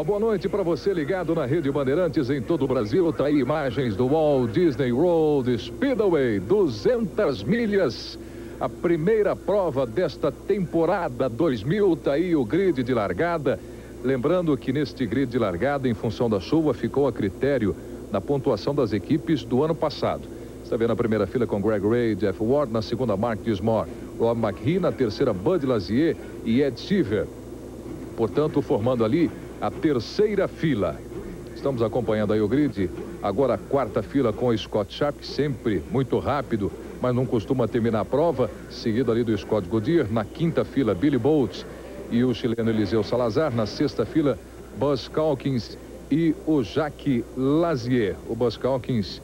Uma boa noite para você ligado na Rede Bandeirantes em todo o Brasil. Tá aí imagens do Walt Disney World Speedway, 200 milhas. A primeira prova desta temporada 2000, tá aí o grid de largada. Lembrando que neste grid de largada, em função da chuva, ficou a critério da pontuação das equipes do ano passado. Está vendo na primeira fila com Greg Ray, Jeff Ward, na segunda Mark Dismore, Rob McGee, na terceira Bud Lazier e Ed Seaver. Portanto, formando ali a terceira fila. Estamos acompanhando aí o grid. Agora a quarta fila com o Scott Sharp, sempre muito rápido, mas não costuma terminar a prova. Seguido ali do Scott Goodyear. Na quinta fila, Billy Bolt e o chileno Eliseu Salazar. Na sexta fila, Buzz Calkins e o Jacques Lazier. O Buzz Calkins,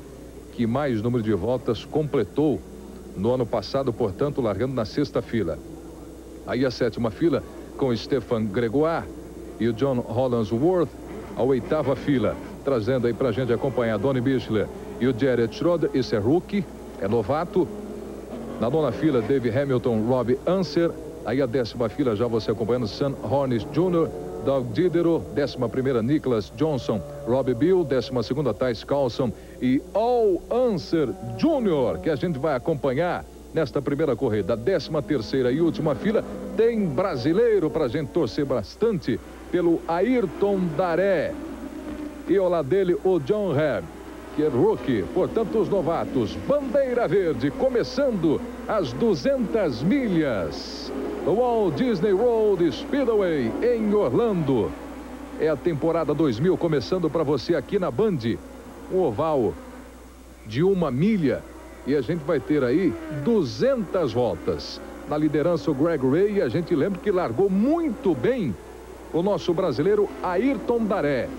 que mais número de voltas completou no ano passado, portanto, largando na sexta fila. Aí a sétima fila com o Stefan Gregoire e o John Hollandsworth. A oitava fila, trazendo aí pra gente acompanhar Donnie Bichler e o Jared Schroeder. Esse é rookie, é novato. Na nona fila, Dave Hamilton, Rob Unser. Aí a décima fila, já você acompanhando, Sam Hornish Jr., Doug Diderot. 11ª, Nicholas Johnson, Robbie Bill. 12ª, Thais Carlson e Al Unser Jr., que a gente vai acompanhar nesta primeira corrida. 13ª e última fila, tem brasileiro pra gente torcer bastante pelo Ayrton Daré. E ao lado dele, o John Hebb, que é rookie. Portanto, os novatos. Bandeira verde, começando as 200 milhas. O Walt Disney World Speedway em Orlando. É a temporada 2000 começando para você aqui na Band. Um oval de 1 milha. E a gente vai ter aí 200 voltas. Na liderança, o Greg Ray. E a gente lembra que largou muito bem o nosso brasileiro Ayrton Daré.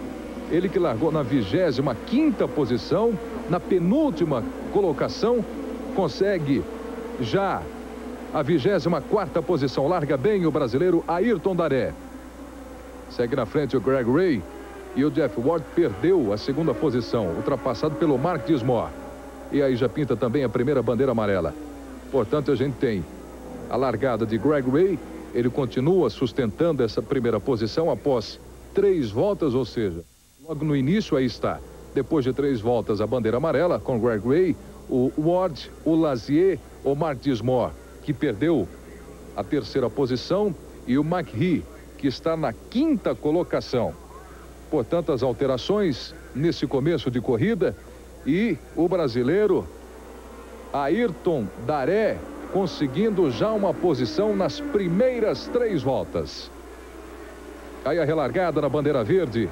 Ele que largou na 25ª posição, na penúltima colocação, consegue já a 24ª posição. Larga bem o brasileiro Ayrton Daré. Segue na frente o Greg Ray e o Jeff Ward perdeu a segunda posição, ultrapassado pelo Mark Dismore. E aí já pinta também a primeira bandeira amarela. Portanto, a gente tem a largada de Greg Ray. Ele continua sustentando essa primeira posição após 3 voltas, ou seja, logo no início aí está. Depois de 3 voltas, a bandeira amarela com Greg Ray, o Ward, o Lazier, o Mark Dismore, que perdeu a terceira posição, e o McGee, que está na 5ª colocação. Portanto, as alterações nesse começo de corrida, e o brasileiro Ayrton Daré conseguindo já uma posição nas primeiras 3 voltas. Aí a relargada na bandeira verde.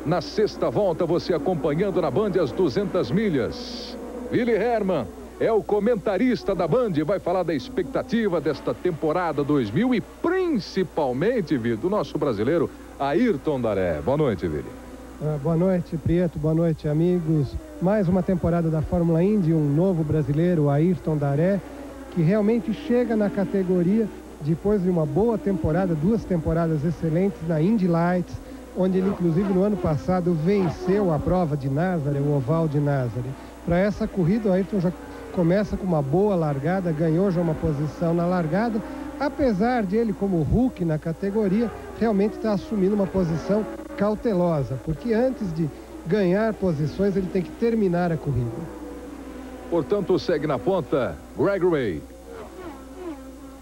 Na 6ª volta, você acompanhando na Band as 200 milhas. Willy Hermann é o comentarista da Band, vai falar da expectativa desta temporada 2000 e principalmente, Willy, do nosso brasileiro Ayrton Daré. Boa noite, Willy. Boa noite, Prieto. Boa noite, amigos. Mais uma temporada da Fórmula Indy, um novo brasileiro, Ayrton Daré, que realmente chega na categoria depois de uma boa temporada, 2 temporadas excelentes na Indy Lights, onde ele inclusive no ano passado venceu a prova de Nazaré, o oval de Nazaré. Para essa corrida, o Ayrton já começa com uma boa largada, ganhou já uma posição na largada, apesar de ele, como rookie na categoria, realmente estar assumindo uma posição cautelosa, porque antes de ganhar posições ele tem que terminar a corrida. Portanto, segue na ponta Greg Ray.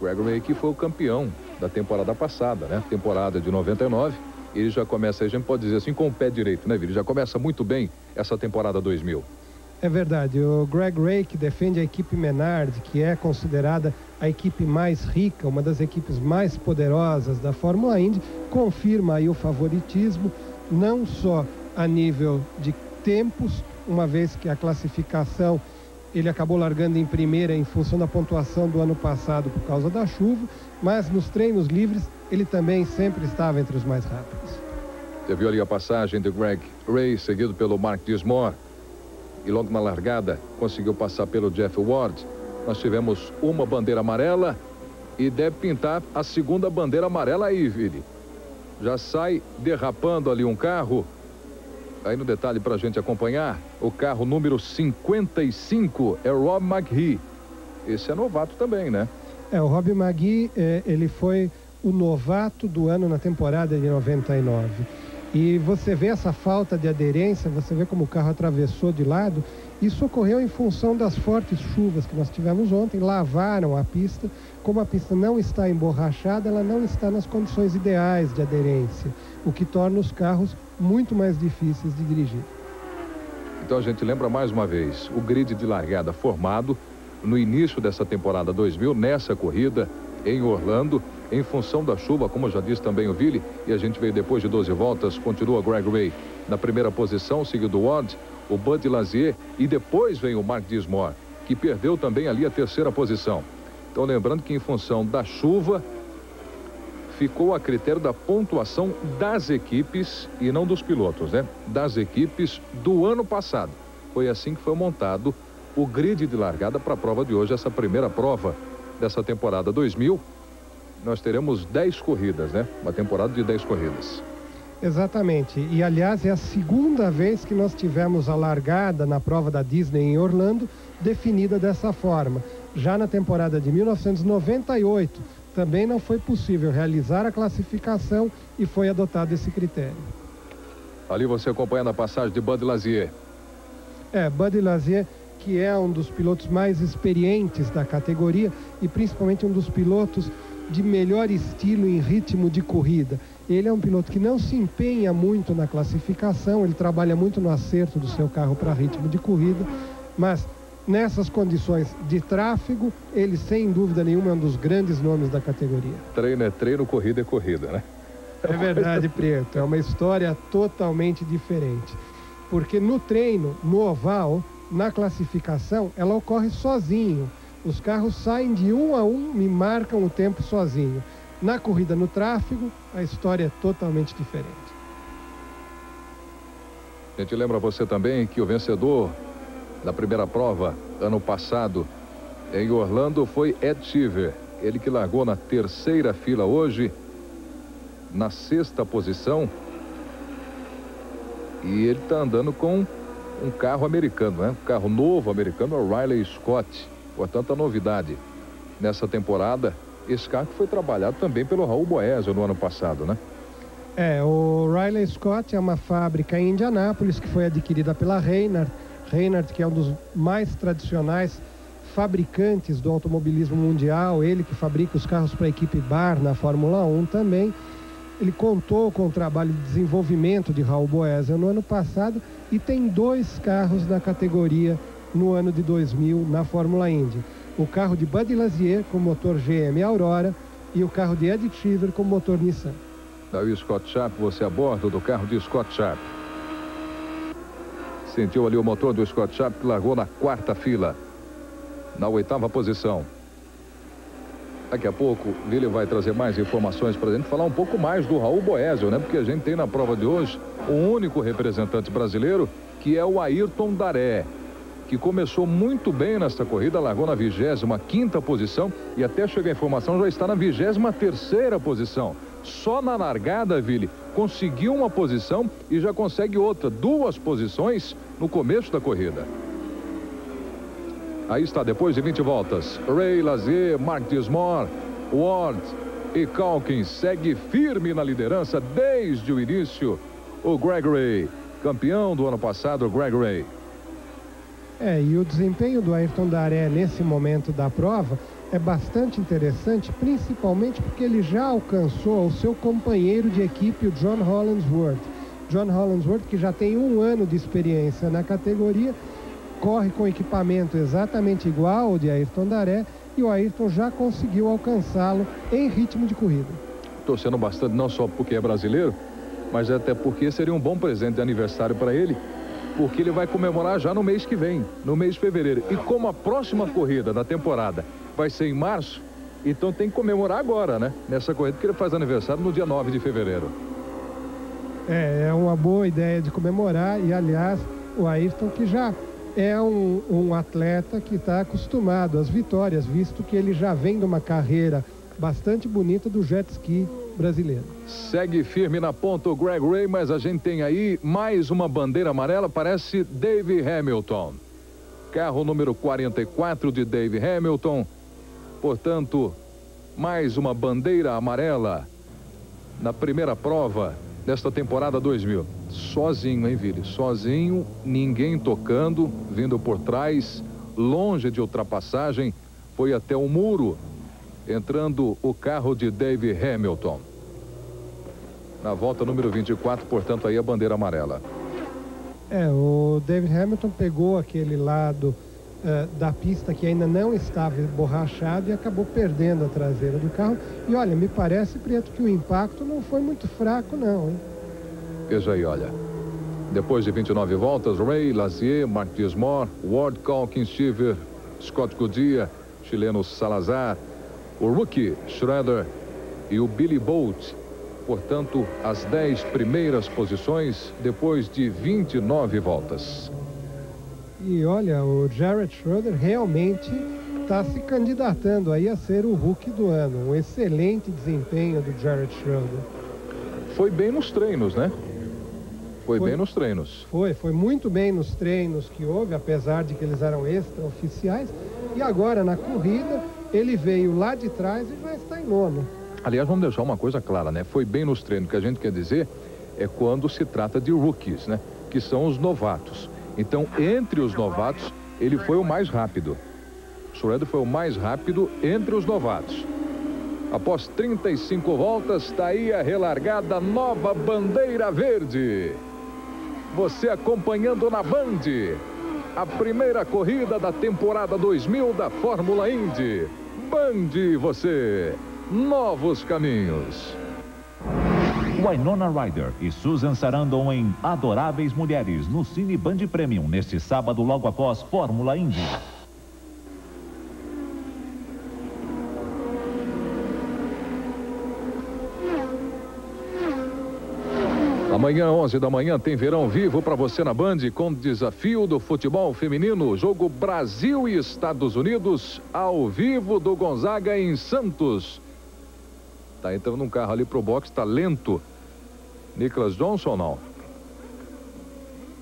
Greg Ray, que foi o campeão da temporada passada, né? Temporada de 99. Ele já começa, a gente pode dizer assim, com o pé direito, né, Vili? Já começa muito bem essa temporada 2000. É verdade. O Greg Ray, que defende a equipe Menard, que é considerada a equipe mais rica, uma das equipes mais poderosas da Fórmula Indy, confirma aí o favoritismo, não só a nível de tempos, uma vez que a classificação ele acabou largando em primeira em função da pontuação do ano passado por causa da chuva, mas nos treinos livres ele também sempre estava entre os mais rápidos. Você viu ali a passagem de Greg Ray, seguido pelo Mark Dismore, e logo na largada conseguiu passar pelo Jeff Ward. Nós tivemos uma bandeira amarela e deve pintar a segunda bandeira amarela aí, Vili. Já sai derrapando ali um carro. Aí no detalhe para a gente acompanhar, o carro número 55 é o Rob McGee. Esse é novato também, né? O Rob McGee, ele foi o novato do ano na temporada de 99. E você vê essa falta de aderência, você vê como o carro atravessou de lado. Isso ocorreu em função das fortes chuvas que nós tivemos ontem, lavaram a pista. Como a pista não está emborrachada, ela não está nas condições ideais de aderência, o que torna os carros muito mais difíceis de dirigir. Então a gente lembra mais uma vez, o grid de largada formado no início dessa temporada 2000, nessa corrida em Orlando, em função da chuva, como já disse também o Willi, e a gente veio depois de 12 voltas, continua Greg Ray na primeira posição, seguido o Ward, o Bud Lazier, e depois vem o Mark Dismore, que perdeu também ali a terceira posição. Então lembrando que em função da chuva, ficou a critério da pontuação das equipes e não dos pilotos, né? Das equipes do ano passado. Foi assim que foi montado o grid de largada para a prova de hoje, essa primeira prova dessa temporada 2000. Nós teremos 10 corridas, né? Uma temporada de 10 corridas. Exatamente. E, aliás, é a segunda vez que nós tivemos a largada na prova da Disney em Orlando definida dessa forma. Já na temporada de 1998, também não foi possível realizar a classificação e foi adotado esse critério. Ali você acompanhando a passagem de Bud Lazier. Bud Lazier, que é um dos pilotos mais experientes da categoria e principalmente um dos pilotos de melhor estilo em ritmo de corrida. Ele é um piloto que não se empenha muito na classificação, ele trabalha muito no acerto do seu carro para ritmo de corrida, mas nessas condições de tráfego, ele sem dúvida nenhuma é um dos grandes nomes da categoria. Treino é treino, corrida é corrida, né? É verdade, Prieto, é uma história totalmente diferente. Porque no treino, no oval, na classificação, ela ocorre sozinho. Os carros saem de um a um e marcam o tempo sozinho. Na corrida no tráfego, a história é totalmente diferente. A gente lembra você também que o vencedor da primeira prova, ano passado, em Orlando, foi Ed Cheever. Ele que largou na terceira fila hoje, na sexta posição. E ele está andando com um carro americano, né? Um carro novo americano, é o Riley Scott. Portanto, a novidade nessa temporada, esse carro que foi trabalhado também pelo Raul Boesel no ano passado, né? O Riley Scott é uma fábrica em Indianápolis que foi adquirida pela Reynard. Reynard, que é um dos mais tradicionais fabricantes do automobilismo mundial, ele que fabrica os carros para a equipe Bar na Fórmula 1 também. Ele contou com o trabalho de desenvolvimento de Raul Boesel no ano passado e tem 2 carros na categoria no ano de 2000 na Fórmula Indy. O carro de Bud Lazier com motor GM Aurora e o carro de Ed Cheever com motor Nissan. Daí Scott Sharp, você a bordo do carro de Scott Sharp. Sentiu ali o motor do Scott Sharp, que largou na quarta fila, na 8ª posição. Daqui a pouco, Willi vai trazer mais informações para a gente falar um pouco mais do Raul Boesel, né? Porque a gente tem na prova de hoje o único representante brasileiro, que é o Ayrton Daré, que começou muito bem nesta corrida, largou na 25ª posição e até chega a informação, já está na 23ª posição. Só na largada, Willi, conseguiu uma posição e já consegue outra, 2 posições no começo da corrida. Aí está, depois de 20 voltas, Ray Lazier, Mark Dismore, Ward e Calkins segue firme na liderança desde o início. O Greg Ray, campeão do ano passado, o Greg Ray. E o desempenho do Ayrton Daré nesse momento da prova é bastante interessante, principalmente porque ele já alcançou o seu companheiro de equipe, o John Hollingsworth. John Hollingsworth, que já tem 1 ano de experiência na categoria, corre com equipamento exatamente igual ao de Ayrton Daré e o Ayrton já conseguiu alcançá-lo em ritmo de corrida. Torcendo bastante, não só porque é brasileiro, mas até porque seria um bom presente de aniversário para ele, porque ele vai comemorar já no mês que vem, no mês de fevereiro. E como a próxima corrida da temporada vai ser em março, então tem que comemorar agora, né? Nessa corrida, porque ele faz aniversário no dia 9 de fevereiro. É uma boa ideia de comemorar e, aliás, o Ayrton, que já é um atleta que está acostumado às vitórias, visto que ele já vem de uma carreira bastante bonita do jet ski brasileiro. Segue firme na ponta o Greg Ray, mas a gente tem aí mais uma bandeira amarela, parece Dave Hamilton. Carro número 44 de Dave Hamilton. Portanto, mais uma bandeira amarela na primeira prova desta temporada 2000. Sozinho, hein, Vili? Sozinho, ninguém tocando, vindo por trás, longe de ultrapassagem, foi até o muro, entrando o carro de Dave Hamilton. Na volta número 24, portanto, aí a bandeira amarela. O David Hamilton pegou aquele lado da pista que ainda não estava emborrachado e acabou perdendo a traseira do carro. E olha, me parece, Prieto, que o impacto não foi muito fraco não, hein? Veja aí, olha. Depois de 29 voltas, Ray, Lazier, Mark Dismore, Ward Calkins, Stiver, Scott Goodyear, chileno Salazar, o rookie Schroeder e o Billy Bolt. Portanto, as 10 primeiras posições depois de 29 voltas. E olha, o Jared Schroeder realmente está se candidatando aí a ser o rookie do ano. Um excelente desempenho do Jared Schroeder. Foi bem nos treinos, né? Foi bem nos treinos. Foi muito bem nos treinos que houve, apesar de que eles eram extraoficiais. E agora, na corrida, ele veio lá de trás e já está em nono. Aliás, vamos deixar uma coisa clara, né? Foi bem nos treinos. O que a gente quer dizer é quando se trata de rookies, né? Que são os novatos. Então, entre os novatos, ele foi o mais rápido. Schroeder foi o mais rápido entre os novatos. Após 35 voltas, está aí a relargada, nova bandeira verde. Você acompanhando na Band, a primeira corrida da temporada 2000 da Fórmula Indy. Band, você, novos caminhos. Winona Ryder e Susan Sarandon em Adoráveis Mulheres, no Cine Band Premium, neste sábado, logo após Fórmula Indy. Amanhã, 11 da manhã, tem Verão Vivo para você na Band, com desafio do futebol feminino, jogo Brasil e Estados Unidos, ao vivo do Gonzaga em Santos. Tá entrando um carro ali pro box, tá lento. Nicholas Johnson, não.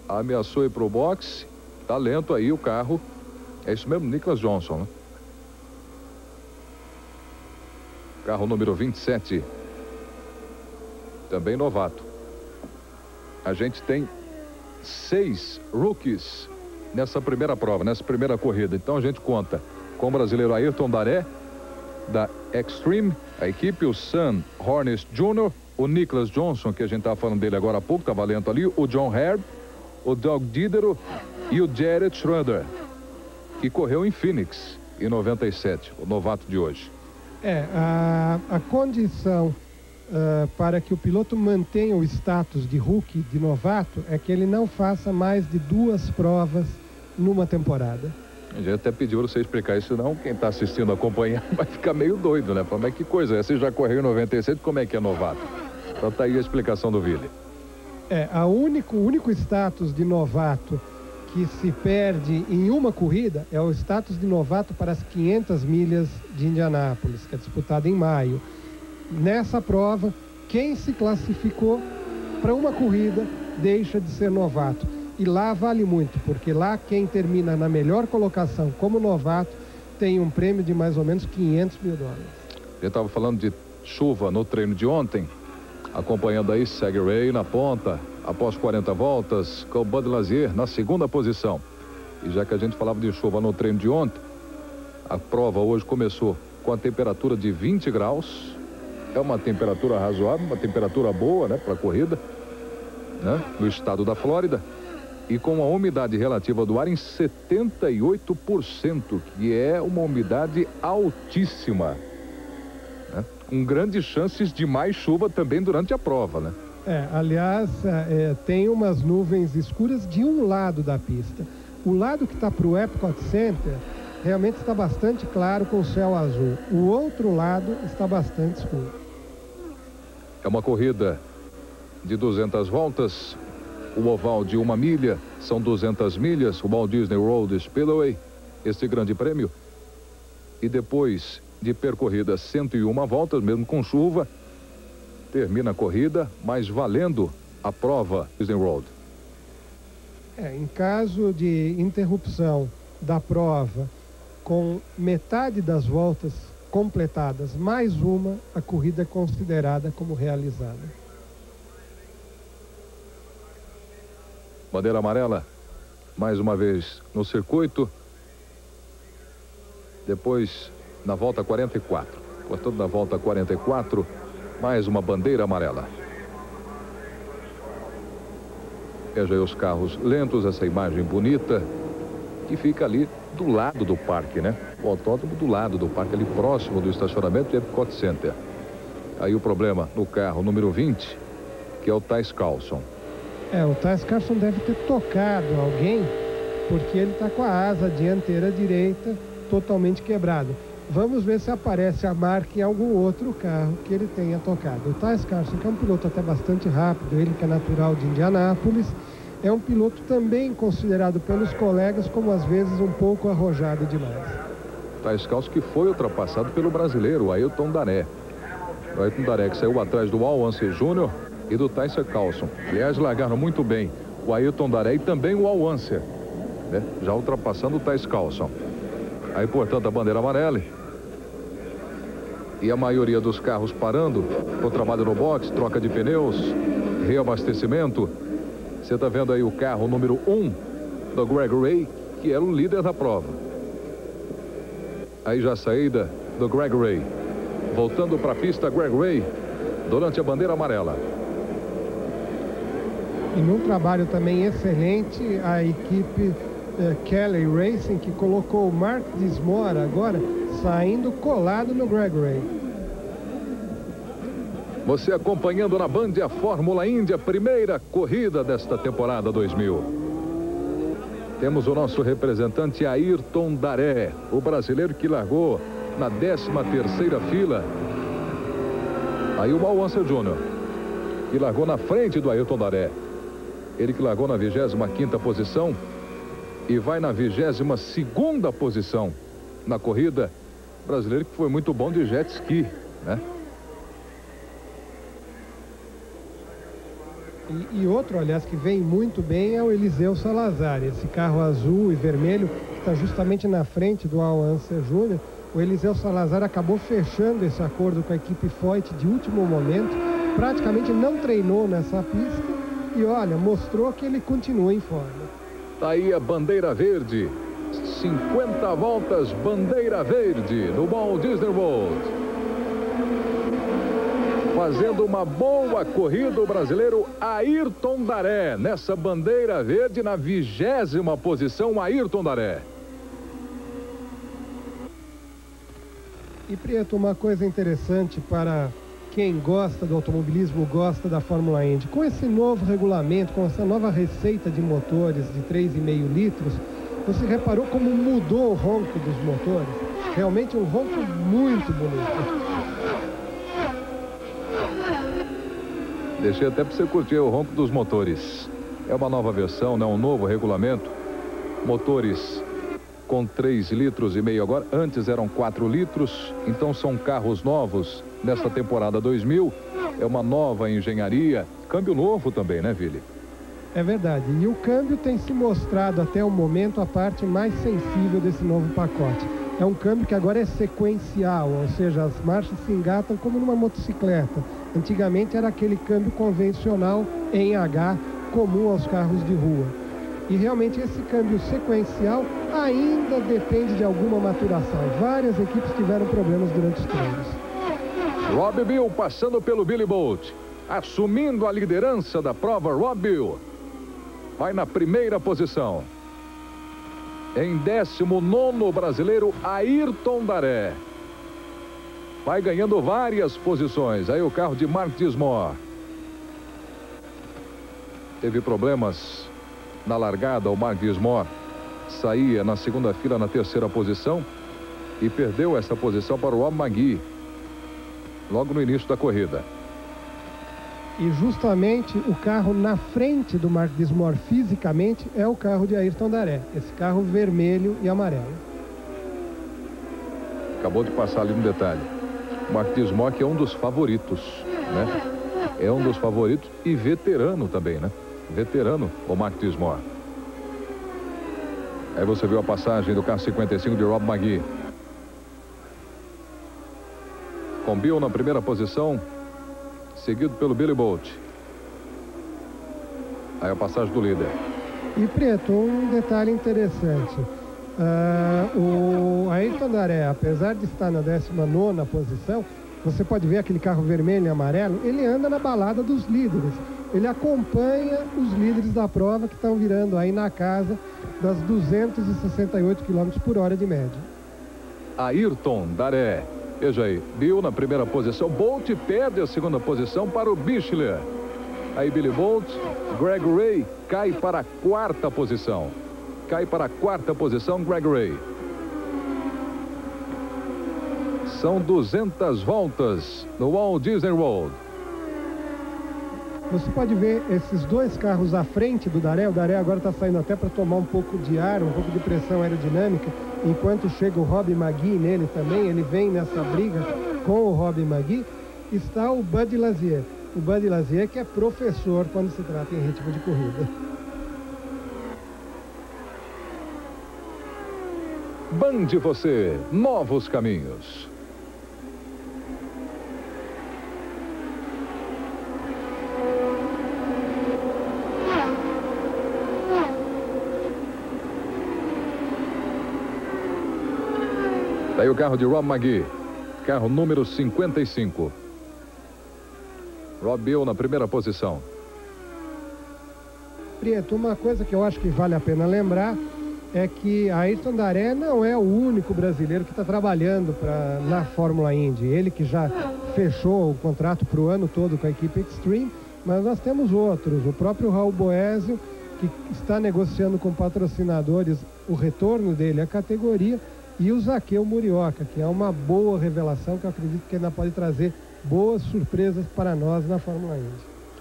Ameaçou ir pro box, tá lento aí o carro. É isso mesmo, Nicholas Johnson, né? Carro número 27. Também novato. A gente tem 6 rookies nessa primeira prova, nessa primeira corrida. Então a gente conta com o brasileiro Ayrton Daré, da Extreme, a equipe, o Sam Hornish Jr., o Nicholas Johnson, que a gente estava falando dele agora há pouco, estava lento ali, o John Herb, o Doug Diderot e o Jared Schroeder, que correu em Phoenix em 97, o novato de hoje. A condição para que o piloto mantenha o status de rookie, de novato, é que ele não faça mais de 2 provas numa temporada. A gente até pediu você explicar isso, senão quem está assistindo, acompanhando, vai ficar meio doido, né? Mas que coisa é? Você já correu em 97, como é que é novato? Então tá aí a explicação do Vili. O único status de novato que se perde em uma corrida é o status de novato para as 500 milhas de Indianápolis, que é disputada em maio. Nessa prova, quem se classificou para uma corrida deixa de ser novato. E lá vale muito, porque lá quem termina na melhor colocação como novato tem um prêmio de mais ou menos 500 mil dólares. Eu estava falando de chuva no treino de ontem, acompanhando aí Seg Ray na ponta, após 40 voltas, com o Bud Lazier na segunda posição. E já que a gente falava de chuva no treino de ontem, a prova hoje começou com a temperatura de 20 graus. É uma temperatura razoável, uma temperatura boa, né, para a corrida, né, no estado da Flórida. E com a umidade relativa do ar em 78%, que é uma umidade altíssima, né? Com grandes chances de mais chuva também durante a prova, né? Aliás, tem umas nuvens escuras de um lado da pista. O lado que está para o Epcot Center realmente está bastante claro com o céu azul. O outro lado está bastante escuro. É uma corrida de 200 voltas. O oval de 1 milha, são 200 milhas, o Walt Disney World Speedway, este grande prêmio. E depois de percorrida 101 voltas, mesmo com chuva, termina a corrida, mas valendo a prova Disney World. Em caso de interrupção da prova, com metade das voltas completadas, mais uma, a corrida é considerada como realizada. Bandeira amarela, mais uma vez no circuito. Depois, na volta 44. Portanto, na volta 44, mais uma bandeira amarela. Veja aí os carros lentos, essa imagem bonita, que fica ali do lado do parque, né? O autódromo do lado do parque, ali próximo do estacionamento do Epcot Center. Aí o problema no carro número 20, que é o Thais Carlson. O Thais Carlson deve ter tocado alguém, porque ele está com a asa dianteira direita totalmente quebrada. Vamos ver se aparece a marca em algum outro carro que ele tenha tocado. O Thais Carlson, que é um piloto até bastante rápido, ele que é natural de Indianápolis, é um piloto também considerado pelos colegas como às vezes um pouco arrojado demais. Thais Carlson que foi ultrapassado pelo brasileiro, o Ayrton Daré. O Ayrton Daré que saiu atrás do Al Unser Jr. e do Thais Carlson. Aliás, largaram muito bem o Ayrton Daré e também o Al Unser, né? Já ultrapassando o Thais Carlson. Aí, portanto, a bandeira amarela. E a maioria dos carros parando para o trabalho no box, troca de pneus, reabastecimento. Você está vendo aí o carro número 1 do Greg Ray, que era o líder da prova. Aí já a saída do Greg Ray. Voltando para a pista, Greg Ray, durante a bandeira amarela. E num trabalho também excelente, a equipe Kelly Racing, que colocou o Mark Dismore agora saindo colado no Greg Ray. Você acompanhando na Band a Fórmula Indy, a primeira corrida desta temporada 2000. Temos o nosso representante Ayrton Daré, o brasileiro que largou na 13ª fila. Aí o Al Unser Jr., que largou na frente do Ayrton Daré. Ele que largou na 25ª posição e vai na 22ª posição na corrida. Brasileiro que foi muito bom de jet ski, né? E outro, aliás, que vem muito bem é o Eliseu Salazar. Esse carro azul e vermelho que está justamente na frente do Al Unser Jr. O Eliseu Salazar acabou fechando esse acordo com a equipe Foyt de último momento. Praticamente não treinou nessa pista e, olha, mostrou que ele continua em forma. Tá aí a bandeira verde. 50 voltas, bandeira verde no Walt Disney World. Fazendo uma boa corrida o brasileiro Ayrton Daré. Nessa bandeira verde, na 20ª posição, Ayrton Daré. E, Prieto, uma coisa interessante para quem gosta do automobilismo, gosta da Fórmula Indy. Com esse novo regulamento, com essa nova receita de motores de 3,5 litros, você reparou como mudou o ronco dos motores? Realmente um ronco muito bonito. Deixei até para você curtir o ronco dos motores. É uma nova versão, né? Um novo regulamento. Motores com 3,5 litros agora. Antes eram 4 litros. Então são carros novos nesta temporada 2000. É uma nova engenharia. Câmbio novo também, né, Vili? É verdade. E o câmbio tem se mostrado até o momento a parte mais sensível desse novo pacote. É um câmbio que agora é sequencial, ou seja, as marchas se engatam como numa motocicleta. Antigamente era aquele câmbio convencional em H, comum aos carros de rua. E realmente esse câmbio sequencial ainda depende de alguma maturação. Várias equipes tiveram problemas durante os treinos. Rob Bill passando pelo Billy Bolt. Assumindo a liderança da prova, Rob Bill vai na primeira posição. Em 19º, brasileiro Ayrton Daré. Vai ganhando várias posições. Aí o carro de Mark Dismore. Teve problemas na largada. O Mark Dismore saía na segunda fila na 3ª posição e perdeu essa posição para o Rob McGee logo no início da corrida. E justamente o carro na frente do Mark Dismore fisicamente é o carro de Ayrton Daré. Esse carro vermelho e amarelo. Acabou de passar ali no detalhe. O Mark Dismore, que é um dos favoritos, né? É um dos favoritos e veterano também, né? Veterano, o Mark Dismore. Aí você viu a passagem do carro 55 de Rob McGee. Com Bill na primeira posição, seguido pelo Billy Bolt. Aí a passagem do líder. E, Preto, um detalhe interessante. O Ayrton Daré, apesar de estar na 19ª posição, você pode ver aquele carro vermelho e amarelo, ele anda na balada dos líderes. Ele acompanha os líderes da prova que estão virando aí na casa das 268 km por hora de média. Ayrton Daré. Veja aí, Bill na primeira posição, Bolt perde a segunda posição para o Bichler. Aí Billy Bolt, Greg Ray cai para a quarta posição. Cai para a quarta posição, Greg Ray. São 200 voltas no Walt Disney World. Você pode ver esses dois carros à frente do Daré. O Daré agora está saindo até para tomar um pouco de ar, um pouco de pressão aerodinâmica. Enquanto chega o Robbie McGee nele também, ele vem nessa briga com o Robbie McGee. Está o Bud Lazier. O Bud Lazier que é professor quando se trata em ritmo de corrida. Bande você, novos caminhos. Daí o carro de Rob McGee, carro número 55. Rob Bill na primeira posição. Prieto, uma coisa que eu acho que vale a pena lembrar é que Ayrton Daré não é o único brasileiro que está trabalhando na Fórmula Indy. Ele que já fechou o contrato para o ano todo com a equipe Extreme, mas nós temos outros. O próprio Raul Boesio, que está negociando com patrocinadores o retorno dele à categoria, e o Zaqueu Murioka, que é uma boa revelação que eu acredito que ainda pode trazer boas surpresas para nós na Fórmula Indy.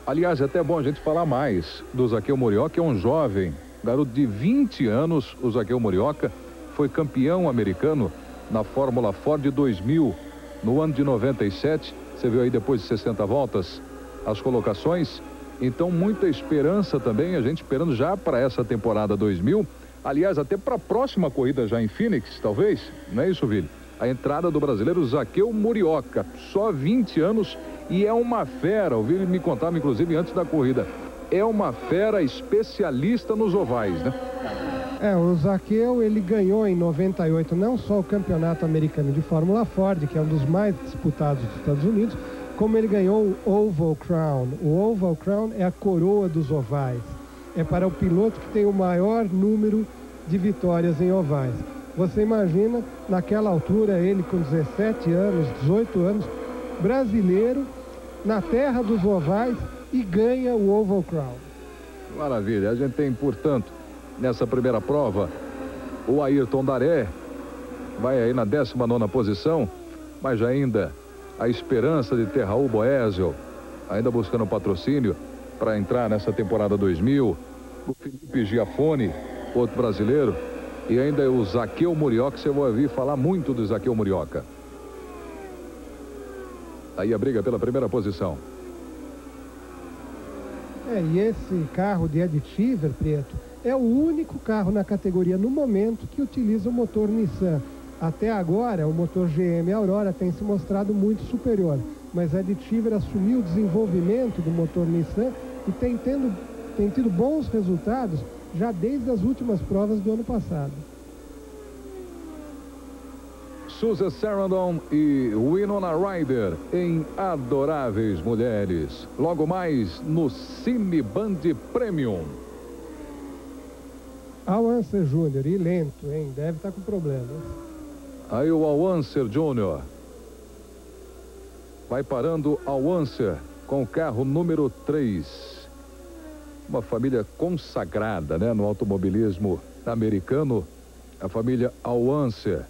Aliás, é até bom a gente falar mais do Zaqueu Murioka, que é um jovem, garoto de 20 anos. O Zaqueu Murioka foi campeão americano na Fórmula Ford 2000, no ano de 97. Você viu aí depois de 60 voltas as colocações. Então, muita esperança também, a gente esperando já para essa temporada 2000. Aliás, até para a próxima corrida já em Phoenix, talvez, não é isso, Vili? A entrada do brasileiro Zaqueu Murioka, só 20 anos e é uma fera. O Vili me contava, inclusive, antes da corrida. É uma fera especialista nos ovais, né? O Zaqueu, ele ganhou em 98 não só o campeonato americano de Fórmula Ford, que é um dos mais disputados dos Estados Unidos, como ele ganhou o Oval Crown. O Oval Crown é a coroa dos ovais. É para o piloto que tem o maior número de vitórias em ovais. Você imagina, naquela altura, ele com 17 anos, 18 anos, brasileiro, na terra dos ovais e ganha o Oval Crown. Maravilha. A gente tem, portanto, nessa primeira prova, o Ayrton Daré vai aí na 19ª posição, mas ainda a esperança de ter Raul Boesio, ainda buscando patrocínio para entrar nessa temporada 2000, o Felipe Giafone, outro brasileiro, e ainda o Zaqueu Murioka. Você vai ouvir falar muito do Zaqueu Murioka. Aí a briga pela primeira posição. E esse carro de Ed Cheever, Preto, é o único carro na categoria no momento que utiliza o motor Nissan. Até agora, o motor GM Aurora tem se mostrado muito superior, mas Ed Cheever assumiu o desenvolvimento do motor Nissan e tem tido bons resultados já desde as últimas provas do ano passado. Susan Sarandon e Winona Ryder em Adoráveis Mulheres. Logo mais no Cine Band Premium. Al Unser Jr. e lento, hein? Deve estar com problemas. Aí o Al Unser Jr. vai parando Al Unser com o carro número 3. Uma família consagrada, né, no automobilismo americano, a família Al Unser.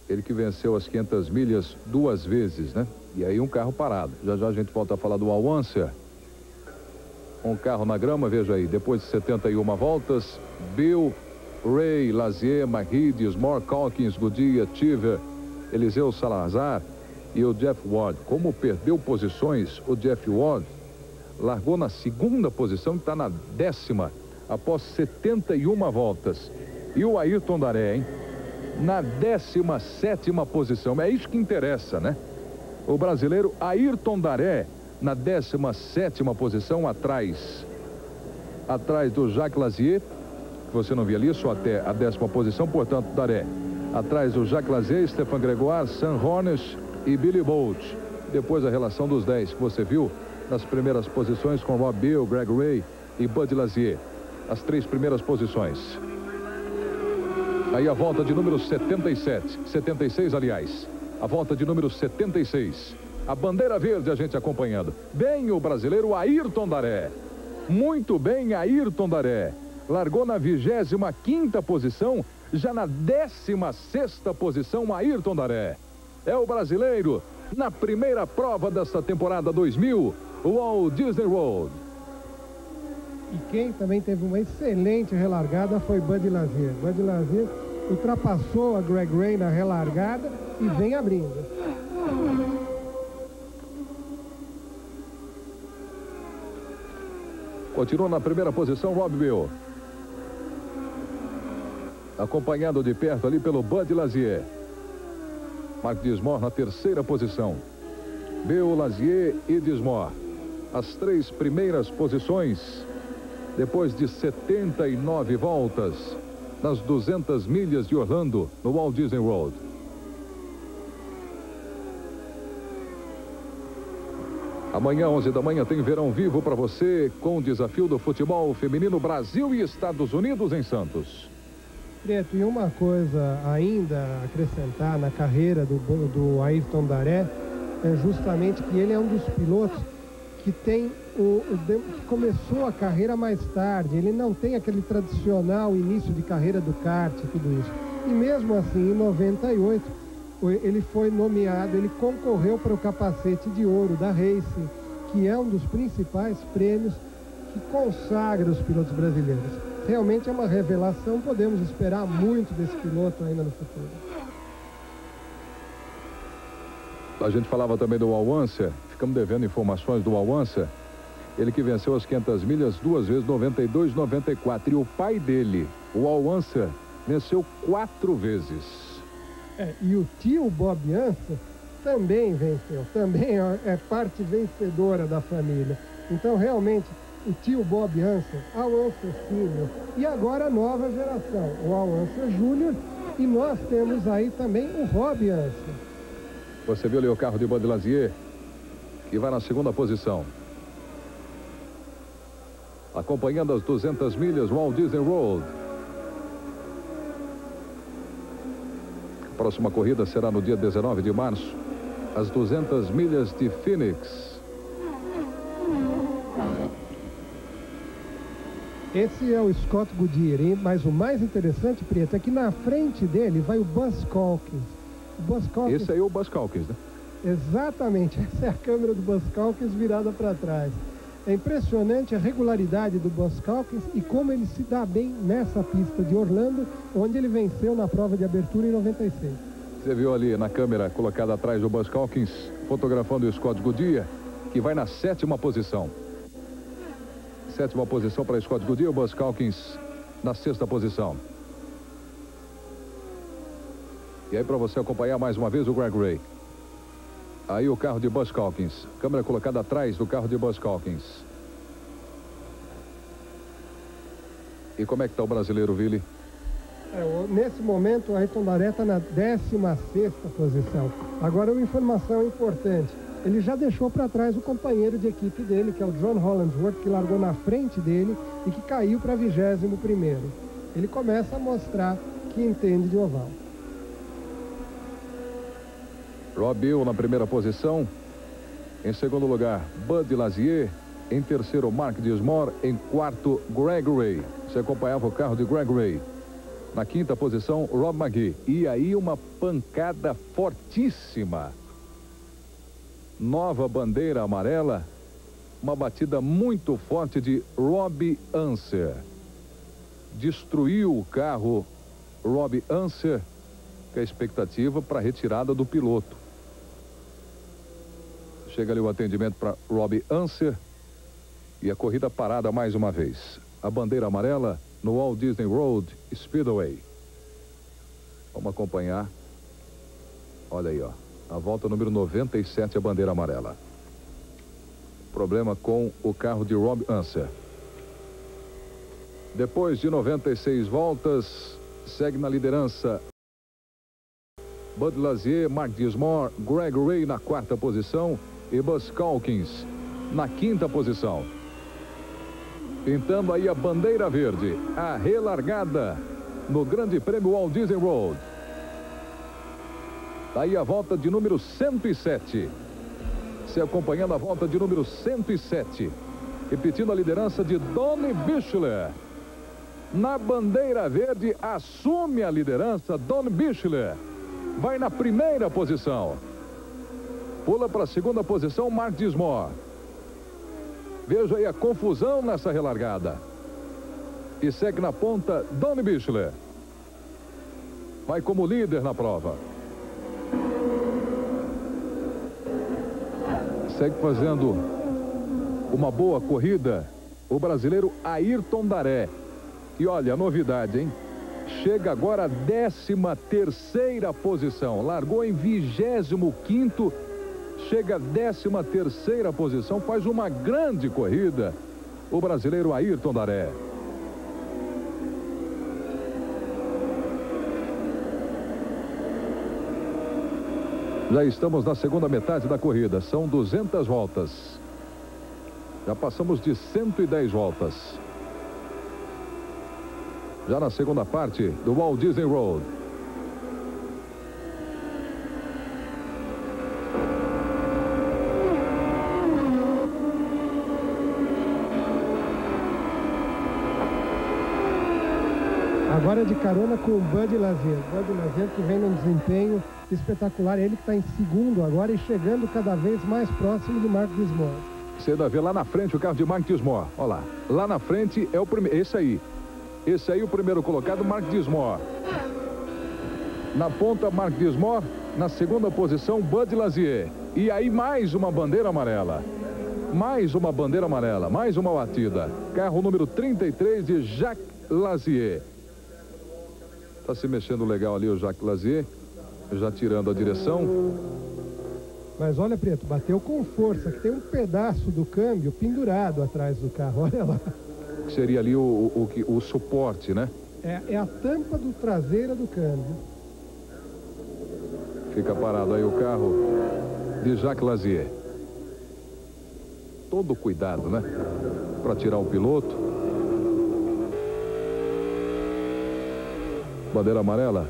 Ele que venceu as 500 milhas 2 vezes, né? E aí um carro parado. Já já a gente volta a falar do Al Unser. Um carro na grama, veja aí, depois de 71 voltas, Bill, Ray, Lazier, Mahidis, Mark Calkins, Goodyear, Cheever, Eliseu Salazar e o Jeff Ward. Como perdeu posições, o Jeff Ward largou na segunda posição e está na 10ª após 71 voltas. E o Ayrton Daré, hein? Na 17ª posição. É isso que interessa, né? O brasileiro Ayrton Daré na 17ª posição, atrás atrás do Jacques Lazier, que você não via ali, só até a 10ª posição, portanto, Daré. Atrás do Jacques Lazier, Stefan Gregoire, Sam Hornish e Billy Bolt. Depois a relação dos 10 que você viu nas primeiras posições com Rob Bill, Greg Ray e Bud Lazier. As 3 primeiras posições. Aí a volta de número 76, aliás. A volta de número 76. A bandeira verde a gente acompanhando. Bem o brasileiro Ayrton Daré. Muito bem Ayrton Daré. Largou na 25ª posição. Já na 16ª posição, Ayrton Daré. É o brasileiro na primeira prova desta temporada 2000, o Walt Disney World. E quem também teve uma excelente relargada foi Bud Lazier. Bud Lazier ultrapassou a Greg Ray na relargada e vem abrindo. Continua na primeira posição, Rob Bill. Acompanhado de perto ali pelo Bud Lazier. Mark Dismore na 3ª posição. Bill, Lazier e Dismore. As 3 primeiras posições, depois de 79 voltas, nas 200 milhas de Orlando, no Walt Disney World. Amanhã, 11 da manhã, tem Verão Vivo para você, com o desafio do futebol feminino Brasil e Estados Unidos em Santos. Preto, e uma coisa ainda a acrescentar na carreira do Ayrton Daré é justamente que ele é um dos pilotos que tem que começou a carreira mais tarde. Ele não tem aquele tradicional início de carreira do kart e tudo isso. E mesmo assim, em 98, ele foi nomeado, ele concorreu para o capacete de ouro da Racing, que é um dos principais prêmios que consagra os pilotos brasileiros. Realmente é uma revelação, podemos esperar muito desse piloto ainda no futuro. A gente falava também do Al-Unser, ficamos devendo informações do Al-Unser. Ele que venceu as 500 milhas 2 vezes, 92 e 94. E o pai dele, o Al-Unser, venceu 4 vezes. E o tio Bob Unser também venceu, também é parte vencedora da família. Então, realmente, o tio Bob Unser, Al-Unser Sr. e agora a nova geração, o Al-Unser Jr. E nós temos aí também o Rob Unser. Você viu ali o carro de Bud Lazier, que vai na 2ª posição. Acompanhando as 200 milhas Walt Disney World. A próxima corrida será no dia 19 de março, as 200 milhas de Phoenix. Esse é o Scott Goodyear, hein? Mas o mais interessante, Preto, é que na frente dele vai o Buzz Calkins. Esse aí é o Buzz Calkins, né? Exatamente, essa é a câmera do Buzz Calkins virada para trás. É impressionante a regularidade do Buzz Calkins e como ele se dá bem nessa pista de Orlando, onde ele venceu na prova de abertura em 96. Você viu ali na câmera colocada atrás do Buzz Calkins, fotografando o Scott Goodyear, que vai na 7ª posição. 7ª posição para Scott Goodyear, o Buzz Calkins na 6ª posição. E aí para você acompanhar mais uma vez o Greg Ray. Aí o carro de Buzz Calkins. Câmera colocada atrás do carro de Buzz Calkins. E como é que está o brasileiro, Vili? Nesse momento, o Ayrton Daré está na 16ª posição. Agora, uma informação importante. Ele já deixou para trás o companheiro de equipe dele, que é o John Hollandsworth, que largou na frente dele e que caiu para 21º. Ele começa a mostrar que entende de oval. Rob Bill na primeira posição. Em segundo lugar, Bud Lazier. Em terceiro, Mark Dismore. Em quarto, Greg Ray. Você acompanhava o carro de Greg Ray. Na 5ª posição, Rob McGee. E aí uma pancada fortíssima. Nova bandeira amarela. Uma batida muito forte de Rob Unser. Destruiu o carro Rob Unser, que é a expectativa para a retirada do piloto. Chega ali o atendimento para Rob Unser e a corrida parada mais uma vez. A bandeira amarela no Walt Disney World Speedway. Vamos acompanhar. Olha aí, ó. A volta número 97, a bandeira amarela. Problema com o carro de Rob Unser. Depois de 96 voltas, segue na liderança Bud Lazier, Mark Dismore, Greg Ray na 4ª posição e Buzz Calkins na 5ª posição. Pintando aí a bandeira verde, a relargada no Grande Prêmio Walt Disney World. Aí a volta de número 107. Se acompanhando a volta de número 107. Repetindo a liderança de Donnie Bichler. Na bandeira verde, assume a liderança Donnie Bichler. Vai na 1ª posição. Pula para a 2ª posição Mark Dismore. Veja aí a confusão nessa relargada. E segue na ponta Donnie Bichler. Vai como líder na prova. Segue fazendo uma boa corrida o brasileiro Ayrton Daré. E olha a novidade, hein? Chega agora a 13ª posição. Largou em 25º. Chega a 13ª posição. Faz uma grande corrida o brasileiro Ayrton Daré. Já estamos na 2ª metade da corrida. São 200 voltas. Já passamos de 110 voltas. Já na 2ª parte do Walt Disney World. Agora de carona com o Bud Lazier. Bud Lazier que vem num desempenho espetacular. Ele que está em 2º agora e chegando cada vez mais próximo do Mark Dismore. Você ainda vê lá na frente o carro de Mark Dismore. Olha lá. Lá na frente é o primeiro. Esse aí. Esse aí o primeiro colocado, Mark Dismore. Na ponta, Mark Dismore. Na 2ª posição, Bud Lazier. E aí mais uma bandeira amarela. Mais uma bandeira amarela. Mais uma batida. Carro número 33 de Jacques Lazier. Está se mexendo legal ali o Jacques Lazier. Já tirando a direção. Mas olha, Preto, bateu com força, que tem um pedaço do câmbio pendurado atrás do carro, olha lá. Seria ali o suporte, né? É a tampa do traseira do câmbio. Fica parado aí o carro de Jacques Lazier. Todo cuidado, né? Para tirar o piloto. Bandeira amarela,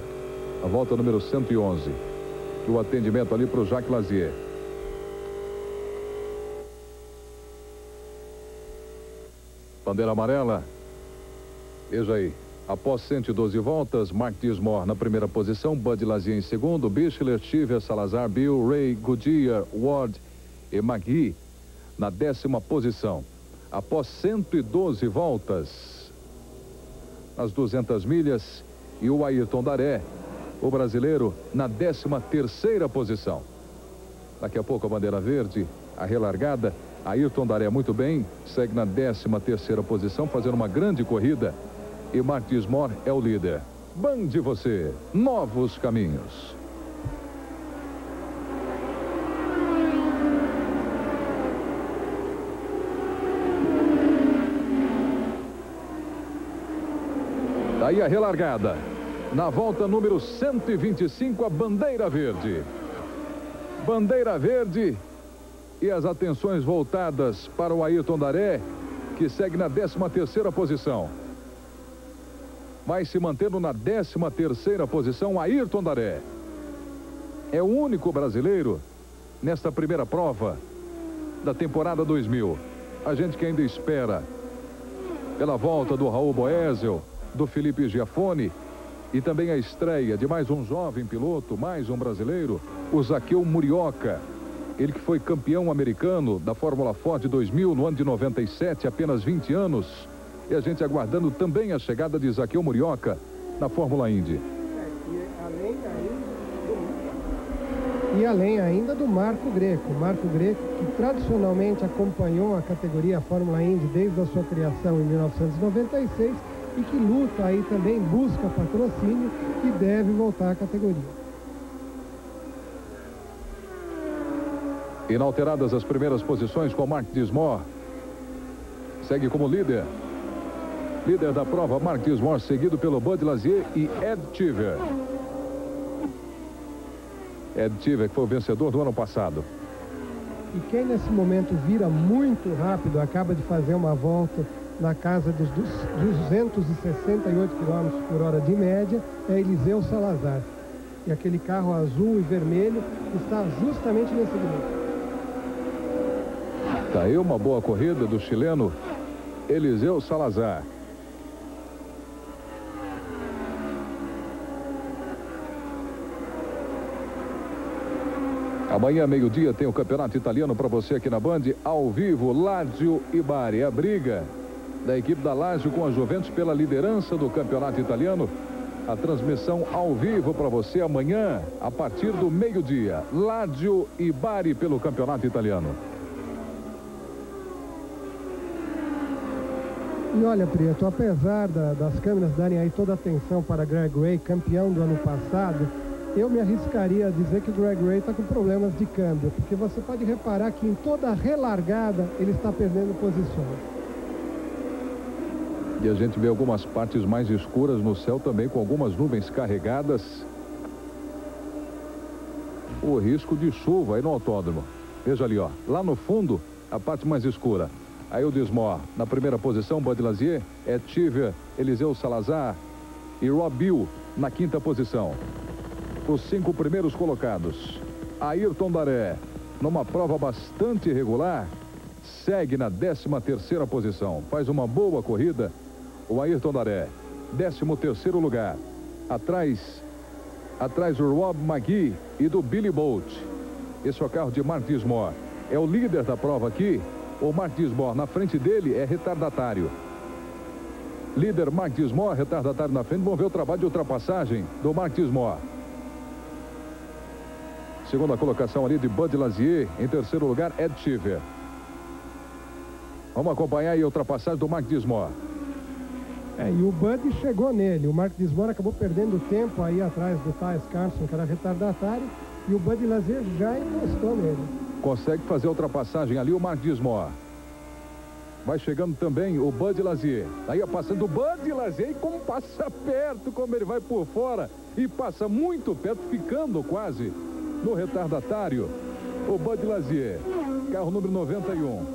a volta número 111. O atendimento ali para o Jacques Lazier. Bandeira amarela. Veja aí. Após 112 voltas, Mark Dismore na 1ª posição, Bud Lazier em 2º, Bichler, Cheever, Salazar, Bill, Ray, Goodyear, Ward e McGee na 10ª posição. Após 112 voltas, nas 200 milhas, e o Ayrton Daré, o brasileiro, na 13ª posição. Daqui a pouco a bandeira verde, a relargada. Ayrton Daré muito bem, segue na 13ª posição, fazendo uma grande corrida. E Mark Dismore é o líder. Bande você, novos caminhos. Daí a relargada. Na volta número 125, a bandeira verde. Bandeira verde. E as atenções voltadas para o Ayrton Daré, que segue na 13ª posição. Vai se mantendo na 13ª posição, Ayrton Daré. É o único brasileiro nesta primeira prova da temporada 2000. A gente que ainda espera pela volta do Raul Boesel, do Felipe Giafone e também a estreia de mais um jovem piloto, mais um brasileiro, o Zaqueu Murioca. Ele que foi campeão americano da Fórmula Ford 2000 no ano de 97, apenas 20 anos. E a gente aguardando também a chegada de Zaqueu Murioca na Fórmula Indy. E além ainda do Marco Greco. Marco Greco, que tradicionalmente acompanhou a categoria Fórmula Indy desde a sua criação em 1996 e que luta aí também, busca patrocínio e deve voltar à categoria. Inalteradas as primeiras posições com Mark Dismore. Segue como líder. Líder da prova, Mark Dismore, seguido pelo Bud Lazier e Ed Cheever. Ed Cheever, que foi o vencedor do ano passado. E quem nesse momento vira muito rápido, acaba de fazer uma volta na casa dos 268 km por hora de média, é Eliseu Salazar. E aquele carro azul e vermelho está justamente nesse grupo. Tá aí uma boa corrida do chileno Eliseu Salazar. Amanhã, meio-dia, tem o campeonato italiano para você aqui na Band, ao vivo, Lazio e Bari. A briga da equipe da Lazio com a Juventus pela liderança do campeonato italiano. A transmissão ao vivo para você amanhã, a partir do meio-dia. Lazio e Bari pelo campeonato italiano. E olha, Prieto, apesar das câmeras darem aí toda a atenção para Greg Ray, campeão do ano passado, eu me arriscaria a dizer que o Greg Ray está com problemas de câmbio, porque você pode reparar que em toda a relargada ele está perdendo posições. E a gente vê algumas partes mais escuras no céu também, com algumas nuvens carregadas. O risco de chuva aí no autódromo. Veja ali, ó, lá no fundo, a parte mais escura. Aí o Dismore na primeira posição, Bud Lazier, Ed Cheever, Eliseu Salazar e Rob Bill na quinta posição. Os 5 primeiros colocados. Ayrton Daré, numa prova bastante irregular, segue na 13ª posição. Faz uma boa corrida. O Ayrton Daré, 13º lugar. Atrás do Rob McGee e do Billy Bolt. Esse é o carro de Mark Dismore. É o líder da prova aqui. O Mark Dismore, na frente dele, é retardatário. Líder Mark Dismore, retardatário na frente. Vamos ver o trabalho de ultrapassagem do Mark Dismore. Segunda colocação ali de Bud Lazier. Em terceiro lugar, Ed Cheever. Vamos acompanhar aí a ultrapassagem do Mark Dismore. E o Bud chegou nele. O Mark Dismore acabou perdendo tempo aí atrás do Tyus Carson, que era retardatário. E o Bud Lazier já encostou nele. Consegue fazer a ultrapassagem ali o Mark Dismore. Vai chegando também o Bud Lazier. Aí passando o Bud Lazier, e como passa perto, como ele vai por fora. E passa muito perto, ficando quase no retardatário. O Bud Lazier, carro número 91.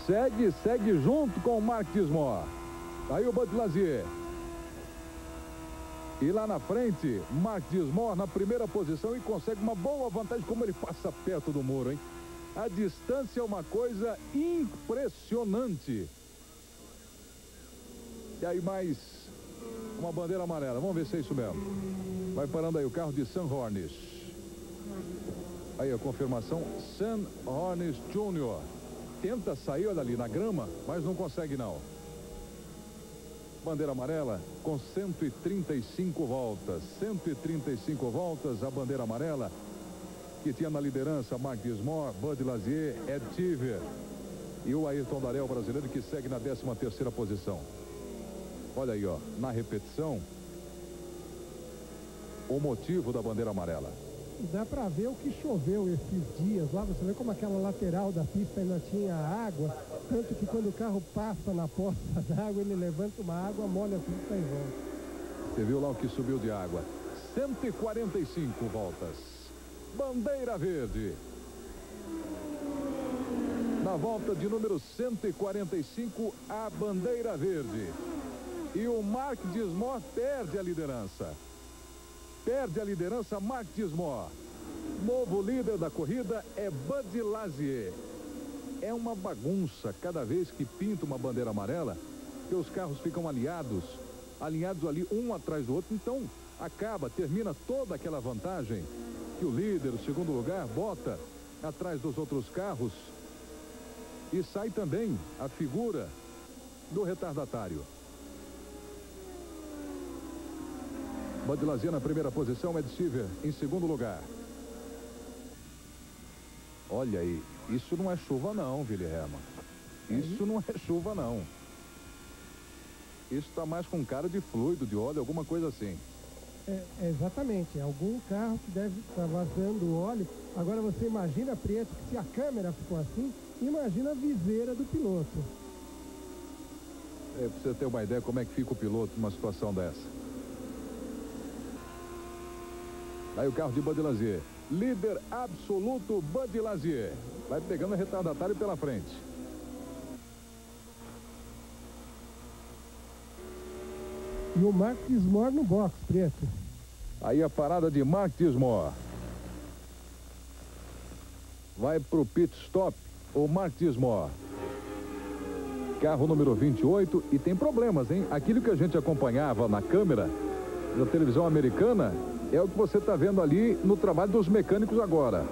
Segue junto com o Mark Dismore. Aí o Bud Lazier. E lá na frente, Mark Dismore na primeira posição e consegue uma boa vantagem, como ele passa perto do muro, hein? A distância é uma coisa impressionante. E aí mais uma bandeira amarela. Vamos ver se é isso mesmo. Vai parando aí o carro de Sam Hornish. Aí a confirmação, Sam Hornish Jr. Tenta sair, olha ali, na grama, mas não consegue não. Bandeira amarela com 135 voltas. 135 voltas a bandeira amarela, que tinha na liderança Mark Dismore, Bud Lazier, Ed Cheever e o Ayrton Daré, o brasileiro, que segue na 13ª posição. Olha aí, ó, na repetição, o motivo da bandeira amarela. Dá para ver o que choveu esses dias lá. Você vê como aquela lateral da pista ainda tinha água. Tanto que quando o carro passa na poça d'água, ele levanta uma água, molha tudo e está em volta. Você viu lá o que subiu de água. 145 voltas. Bandeira verde. Na volta de número 145, a bandeira verde. E o Mark Dismore perde a liderança. Perde a liderança Mark Dismore. Novo líder da corrida é Bud Lazier. É uma bagunça cada vez que pinta uma bandeira amarela, que os carros ficam alinhados ali um atrás do outro. Então termina toda aquela vantagem que o líder, o segundo lugar, bota atrás dos outros carros. E sai também a figura do retardatário. Bud Lazier na primeira posição, Ed Cheever em segundo lugar. Olha aí, isso não é chuva não, Wilhelma. Isso não é chuva não. Isso está mais com cara de fluido, de óleo, alguma coisa assim. Exatamente, algum carro que deve estar vazando óleo. Agora você imagina, Prieto, que se a câmera ficou assim, imagina a viseira do piloto. Pra você ter uma ideia como é que fica o piloto numa situação dessa. Aí o carro de Bud Lazier. Líder absoluto Bud Lazier. Vai pegando a retardatário pela frente. E o Mark Dismore no box, Preto. Aí a parada de Mark Dismore. Vai pro pit stop o Mark Dismore. Carro número 28 e tem problemas, hein? Aquilo que a gente acompanhava na câmera da televisão americana é o que você está vendo ali no trabalho dos mecânicos agora.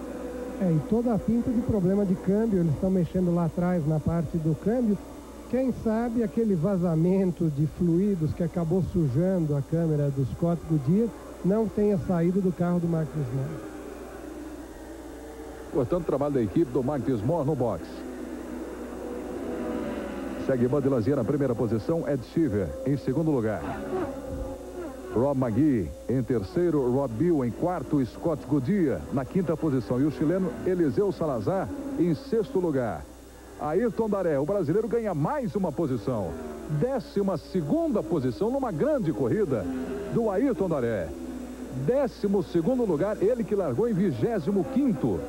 E toda a pinta de problema de câmbio, eles estão mexendo lá atrás na parte do câmbio. Quem sabe aquele vazamento de fluidos que acabou sujando a câmera do Scott Goodyear não tenha saído do carro do Mark Dismore. Portanto, trabalho da equipe do Mark Dismore no box. Segue Bud Lazier na primeira posição, Ed Cheever em segundo lugar. Rob McGee em terceiro, Rob Bill em quarto, Scott Goodyear na quinta posição. E o chileno Eliseu Salazar em sexto lugar. Ayrton Daré, o brasileiro, ganha mais uma posição. 12ª posição numa grande corrida do Ayrton Daré. 12º lugar, ele que largou em 25º.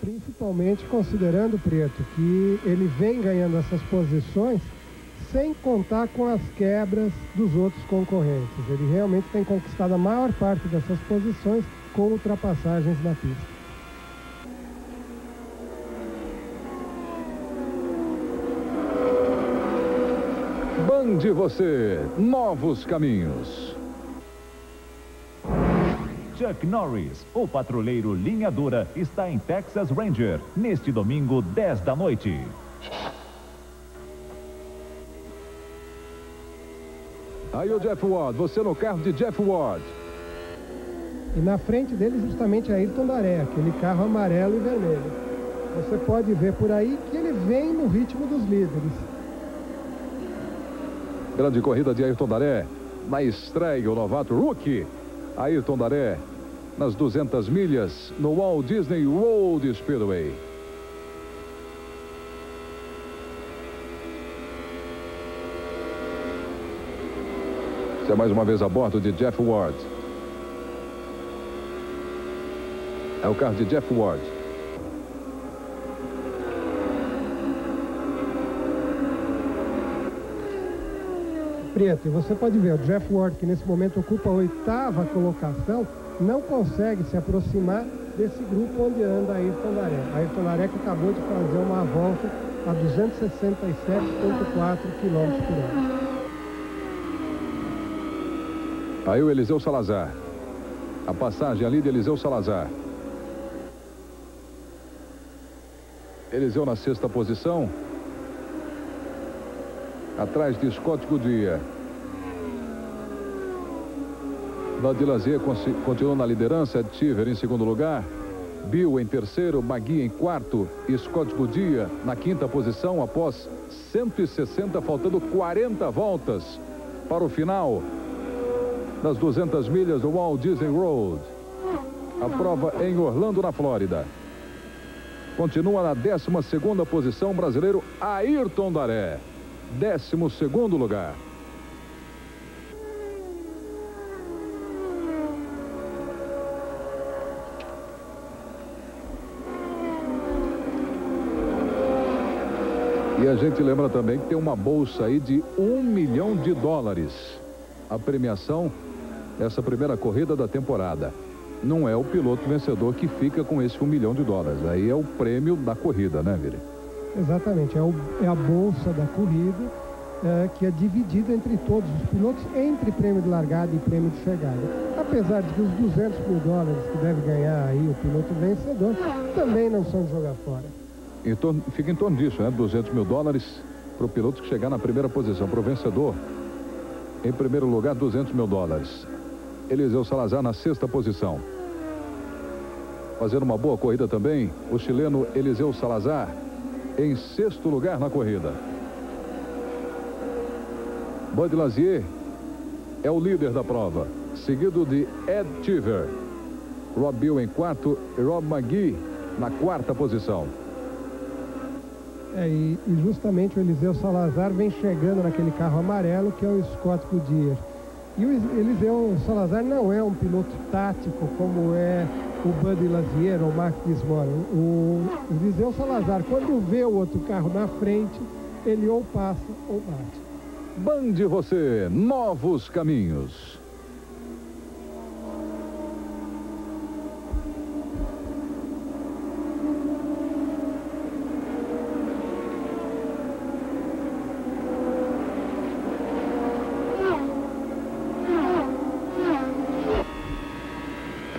Principalmente considerando, Preto, que ele vem ganhando essas posições sem contar com as quebras dos outros concorrentes. Ele realmente tem conquistado a maior parte dessas posições com ultrapassagens na pista. Bande você, novos caminhos. Chuck Norris, o patrulheiro linha dura, está em Texas Ranger, neste domingo, 10 da noite. Aí o Jeff Ward, você no carro de Jeff Ward. E na frente dele justamente Ayrton Daré, aquele carro amarelo e vermelho. Você pode ver por aí que ele vem no ritmo dos líderes. Grande corrida de Ayrton Daré. Na estreia, o novato rookie Ayrton Daré nas 200 milhas no Walt Disney World Speedway. Você é mais uma vez a bordo de Jeff Ward. É o carro de Jeff Ward. Preto, e você pode ver, o Jeff Ward, que nesse momento ocupa a 8ª colocação, não consegue se aproximar desse grupo onde anda Ayrton Daré. Ayrton Daré que acabou de fazer uma volta a 267,4 km por hora. Aí o Eliseu Salazar. A passagem ali de Eliseu Salazar. Eliseu na 6ª posição. Atrás de Scott Goodyear. Bud Lazier continua na liderança. Ed Cheever em segundo lugar. Bill em terceiro. McGee em quarto. E Scott Goodyear na 5ª posição após 160, faltando 40 voltas para o final das 200 milhas do Walt Disney World. A prova em Orlando, na Flórida. Continua na 12ª posição o brasileiro Ayrton Daré. 12º lugar. E a gente lembra também que tem uma bolsa aí de $1 milhão. A premiação dessa primeira corrida da temporada. Não é o piloto vencedor que fica com esse $1 milhão. Aí é o prêmio da corrida, né, Vire? Exatamente, é a bolsa da corrida que é dividida entre todos os pilotos, entre prêmio de largada e prêmio de chegada. Apesar de que os $200 mil que deve ganhar aí o piloto vencedor também não são de jogar fora. Fica em torno disso, né? $200 mil para o piloto que chegar na primeira posição. Para o vencedor, em primeiro lugar, $200 mil. Eliseu Salazar na 6ª posição. Fazendo uma boa corrida também, o chileno Eliseu Salazar em 6º lugar na corrida. Bud Lazier é o líder da prova, seguido de Ed Cheever. Rob Bill em quarto e Rob McGee na 4ª posição. E justamente o Eliseu Salazar vem chegando naquele carro amarelo que é o Scott Goodyear. E o Eliseu Salazar não é um piloto tático como é o Bud Lazier ou o Max Dismore. O Eliseu Salazar, quando vê o outro carro na frente, ele ou passa ou bate. Bande você, novos caminhos.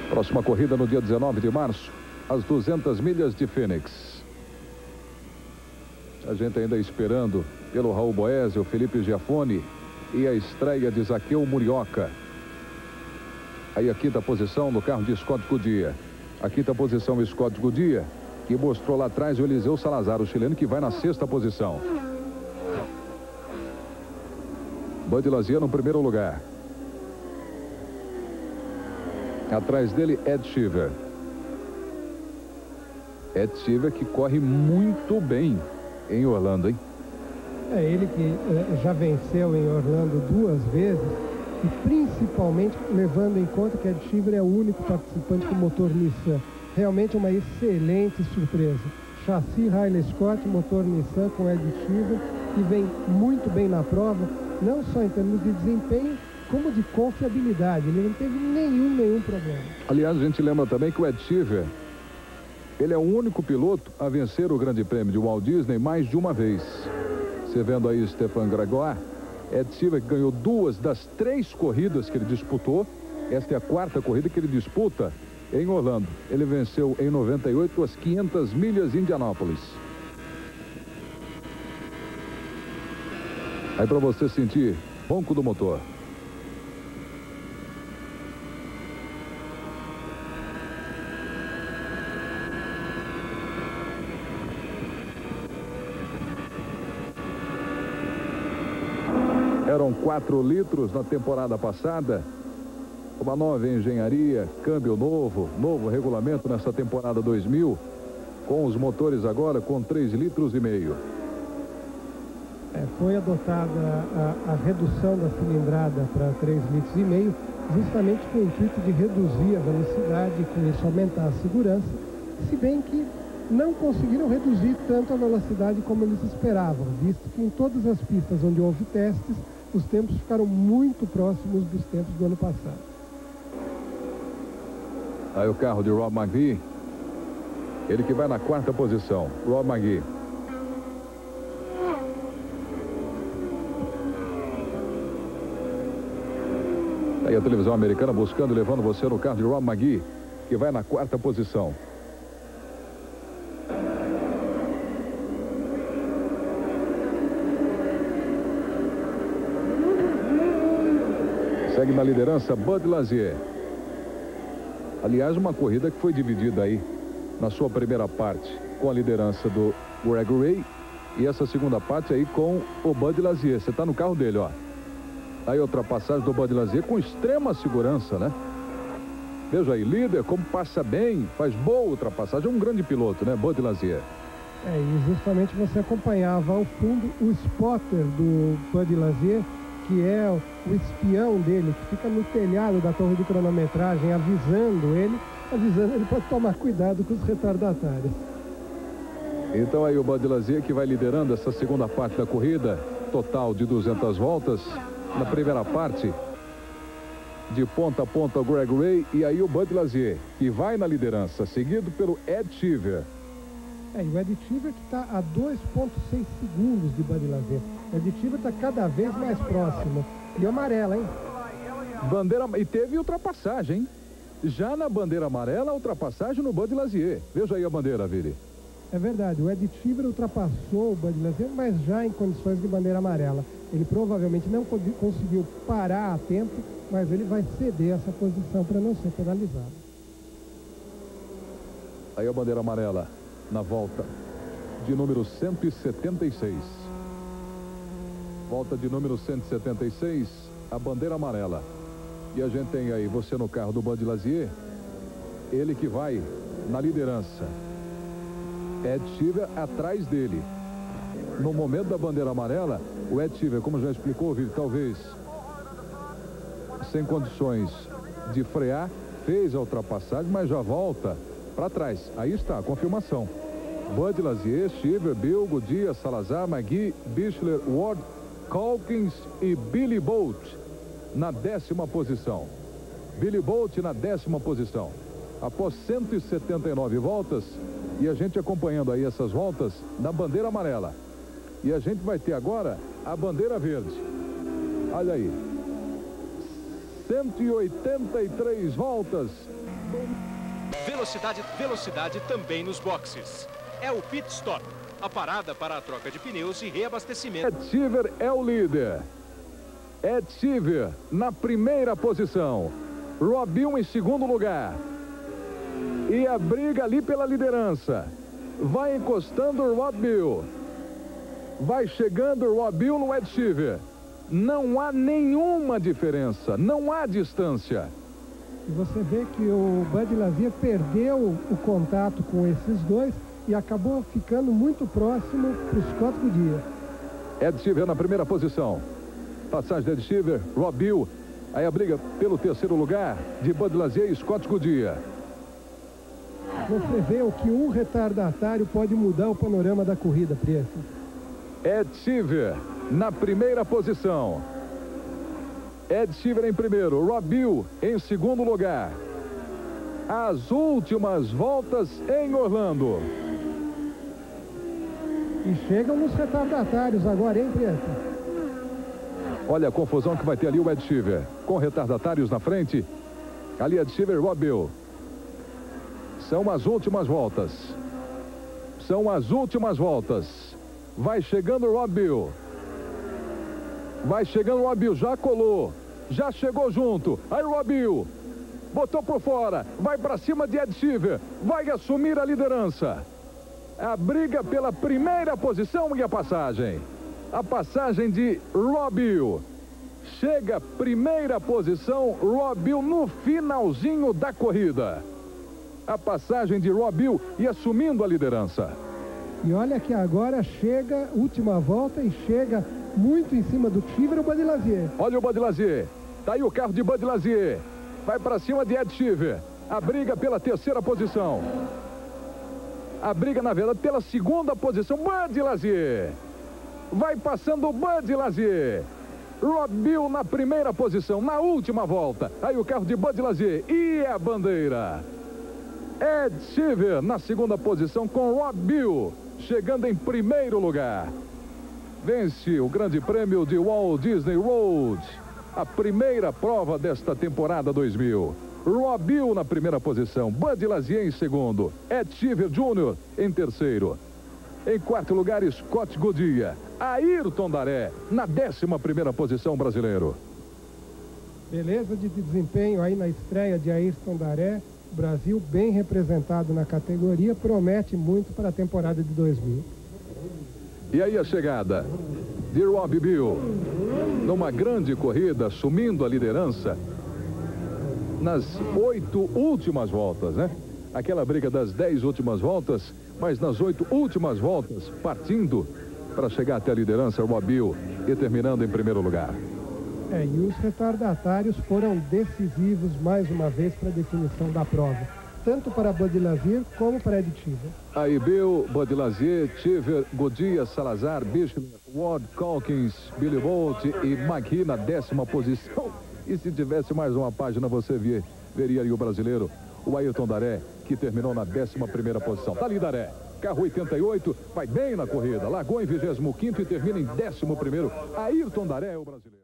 Próxima corrida no dia 19 de março, às 200 milhas de Phoenix. A gente ainda esperando pelo Raul Boesio, Felipe Giafone e a estreia de Zaqueu Murioca. Aí a quinta posição no carro de Scott Goodyear. A quinta posição Scott Goodyear, que mostrou lá atrás o Eliseu Salazar, o chileno, que vai na sexta posição. Bud Lazier no primeiro lugar. Atrás dele, Ed Cheever. Ed Cheever que corre muito bem em Orlando, hein? É ele que já venceu em Orlando 2 vezes e principalmente levando em conta que Ed Cheever é o único participante com motor Nissan. Realmente uma excelente surpresa. Chassi Riley Scott, motor Nissan com Ed Cheever, que vem muito bem na prova, não só em termos de desempenho, como de confiabilidade. Ele não teve nenhum problema. Aliás, a gente lembra também que o Ed Cheever, ele é o único piloto a vencer o Grande Prêmio de Walt Disney mais de uma vez. Você vendo aí Stefan Gregoire, Ed Cheever ganhou 2 das 3 corridas que ele disputou. Esta é a 4ª corrida que ele disputa em Orlando. Ele venceu em 98 as 500 milhas de Indianápolis. Aí para você sentir ronco do motor. Eram 4 litros na temporada passada. Uma nova engenharia, câmbio novo regulamento nessa temporada 2000, com os motores agora com 3,5 litros. Foi adotada a redução da cilindrada para 3,5 litros, justamente com o intuito de reduzir a velocidade e com isso aumentar a segurança, se bem que não conseguiram reduzir tanto a velocidade como eles esperavam, visto que em todas as pistas onde houve testes, os tempos ficaram muito próximos dos tempos do ano passado. Aí o carro de Rob McGee, ele que vai na 4ª posição, Rob McGee. Aí a televisão americana buscando e levando você no carro de Rob McGee, que vai na 4ª posição. Segue na liderança Bud Lazier. Aliás, uma corrida que foi dividida aí na sua primeira parte com a liderança do Greg Ray e essa segunda parte aí com o Bud Lazier. Você está no carro dele, ó. Aí ultrapassagem do Bud Lazier com extrema segurança, né? Veja aí, líder, como passa bem, faz boa ultrapassagem, é um grande piloto, né, Bud Lazier. E justamente você acompanhava ao fundo o spotter do Bud Lazier, que é o espião dele, que fica no telhado da torre de cronometragem, avisando ele para tomar cuidado com os retardatários. Então aí o Bud Lazier que vai liderando essa segunda parte da corrida, total de 200 voltas. Na primeira parte, de ponta a ponta o Greg Ray e aí o Bud Lazier, que vai na liderança, seguido pelo Ed Cheever. E o Ed Cheever que está a 2,6 segundos de Bud Lazier. O Ed Cheever está cada vez mais próximo. E amarela, hein? Bandeira, e teve ultrapassagem, hein? Já na bandeira amarela, ultrapassagem no Bud Lazier. Veja aí a bandeira, Vili. É verdade, o Ed Cheever ultrapassou o Bud Lazier, mas já em condições de bandeira amarela. Ele provavelmente não conseguiu parar a tempo, mas ele vai ceder essa posição para não ser penalizado. Aí a bandeira amarela na volta de número 176. Volta de número 176, a bandeira amarela. E a gente tem aí você no carro do Bud Lazier, ele que vai na liderança. Ed Cheever atrás dele. no momento da bandeira amarela, o Ed Cheever, como já explicou, Vitor, talvez sem condições de frear, fez a ultrapassagem, mas já volta para trás. Aí está a confirmação. Bud Lazier, Cheever, Bill, Goodyear, Salazar, McGee, Bichler, Ward, Calkins e Billy Bolt na 10ª posição. Billy Bolt na 10ª posição. Após 179 voltas, e a gente acompanhando aí essas voltas na bandeira amarela. E a gente vai ter agora a bandeira verde. Olha aí. 183 voltas. Velocidade também nos boxes. É o pit stop, a parada para a troca de pneus e reabastecimento. Ed Cheever é o líder. Ed Cheever na primeira posição. Rob Bill em segundo lugar. E a briga ali pela liderança. Vai encostando o Rob Bill. Vai chegando o Rob Bill no Ed Cheever. Não há nenhuma diferença, não há distância. E você vê que o Bud Lazier perdeu o contato com esses dois e acabou ficando muito próximo para o Scott Goodyear. Ed Cheever na primeira posição. Passagem de Ed Cheever, Rob Bill. Aí a briga pelo terceiro lugar de Bud Lazier e Scott Goodyear. Você vê o que um retardatário pode mudar o panorama da corrida, Prieto. Ed Cheever na primeira posição. Ed Cheever em primeiro, Rob Bill em segundo lugar. As últimas voltas em Orlando. E chegam nos retardatários agora, hein, Prieto? Olha a confusão que vai ter ali o Ed Cheever. Com retardatários na frente. Ali Ed Cheever e Rob Bill. São as últimas voltas. São as últimas voltas. Vai chegando o Rob Bill. Vai chegando o Rob Bill. Já colou. Já chegou junto. Aí o Rob Bill. Botou por fora. Vai para cima de Ed Cheever. Vai assumir a liderança. A briga pela primeira posição e a passagem. A passagem de Rob Bill. Chega primeira posição, Rob Bill no finalzinho da corrida. A passagem de Rob Bill e assumindo a liderança. E olha que agora chega, última volta, e chega muito em cima do Cheever o Bud Lazier. Olha o Bud Lazier. Tá aí o carro de Bud Lazier. Vai para cima de Ed Cheever. A briga pela terceira posição. A briga, na verdade, pela segunda posição. Bud Lazier. Vai passando o Bud Lazier. Rob Bill na primeira posição, na última volta. Aí o carro de Bud Lazier e a bandeira. Ed Cheever na segunda posição com Rob Bill chegando em primeiro lugar. Vence o Grande Prêmio de Walt Disney World, a primeira prova desta temporada 2000. Rob Bill na primeira posição, Bud Lazier em segundo, Ed Cheever Jr. em terceiro. Em quarto lugar, Scott Goodyear. Ayrton Daré na 11ª posição, brasileiro. Beleza de desempenho aí na estreia de Ayrton Daré. O Brasil bem representado na categoria, promete muito para a temporada de 2000. E aí a chegada de Rob Bill numa grande corrida, assumindo a liderança nas 8 últimas voltas, né? Aquela briga das 10 últimas voltas, mas nas 8 últimas voltas, partindo para chegar até a liderança, Rob Bill, e terminando em primeiro lugar. E os retardatários foram decisivos mais uma vez para a definição da prova, tanto para Bud Lazier como para Ed Cheever. Aí Bill, Bud Lazier, Cheever, Goodyear, Salazar, Bichler, Ward, Calkins, Billy Bolt e McGee na 10ª posição. E se tivesse mais uma página, você veria aí o brasileiro, o Ayrton Daré, que terminou na 11ª posição. Tá ali Daré, carro 88, vai bem na corrida, largou em 25º e termina em 11º. Ayrton Daré é o brasileiro.